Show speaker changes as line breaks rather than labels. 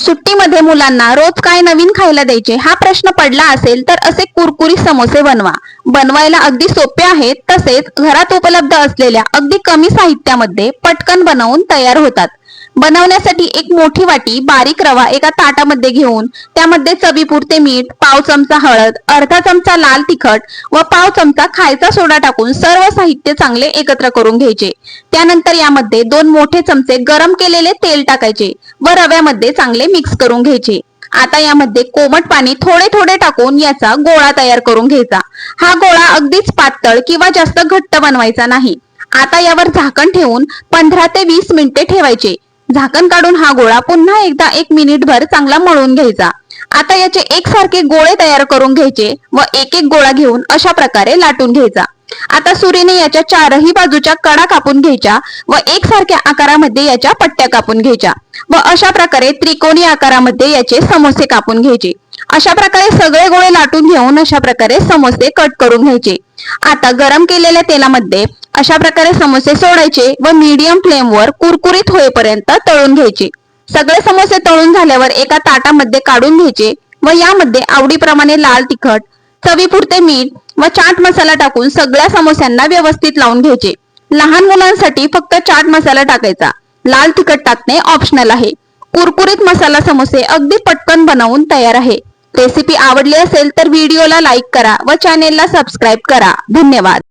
सुट्टीमध्ये मुलांना रोज काय नवीन खायला द्यायचे हा प्रश्न पडला असेल तर असे कुरकुरीत समोसे बनवा. बनवायला अगदी सोपे आहेत, तसेच घरात उपलब्ध असलेल्या अगदी कमी साहित्यामध्ये पटकन बनवून तयार होतात. बनवण्यासाठी एक मोठी वाटी बारीक रवा एका ताटामध्ये घेऊन त्यामध्ये चवीपुरते मीठ, पाव चमचा हळद, अर्धा चमचा लाल तिखट व पाव चमचा खायचा सोडा टाकून सर्व साहित्य चांगले एकत्र करून घ्यायचे. त्यानंतर यामध्ये 2 मोठे चमचे गरम केलेले तेल टाकायचे व रव्यामध्ये चांगले मिक्स करून घ्यायचे. आता यामध्ये कोमट पाणी थोडे थोडे टाकून याचा गोळा तयार करून घ्यायचा. हा गोळा अगदीच पातळ किंवा जास्त घट्ट बनवायचा नाही. आता यावर झाकण ठेवून 15 ते 20 मिनिटे ठेवायचे. झाकण काढून हा गोळा पुन्हा एकदा 1 मिनिटभर चांगला मळून घ्यायचा. आता याचे एकसारखे गोळे तयार करून घ्यायचे व एक एक गोळा घेऊन अशा प्रकारे लाटून घ्यायचा. आता सुरीने याच्या चारही बाजूच्या कडा कापून घ्यायच्या व एकसारख्या आकारामध्ये याच्या पट्ट्या कापून घ्यायच्या व अशा प्रकारे त्रिकोणी आकारामध्ये याचे समोसे कापून घ्यायचे. अशा प्रकारे सगळे गोळे लाटून घेऊन अशा प्रकारे समोसे कट करून घ्यायचे. आता गरम केलेल्या तेलामध्ये अशा प्रकारे समोसे सोडायचे व मीडियम फ्लेमवर कुरकुरीत होईपर्यंत तळून घ्यायचे. सगळे समोसे तळून झाल्यावर एका ताटामध्ये काढून घ्यायचे व यामध्ये आवडीप्रमाणे लाल तिखट, चवीपुरते मीठ व चाट मसाला टाकून सगळ्या समोस्यांना व्यवस्थित लावून घ्यायचे. लहान मुलांसाठी फक्त चाट मसाला टाकायचा, लाल तिखट टाकणे ऑप्शनल आहे. कुरकुरीत मसाला समोसे अगदी पटकन बनवून तयार आहे. रेसिपी आवडली असेल तर व्हिडिओला लाईक करा व चॅनेलला सबस्क्राईब करा. धन्यवाद.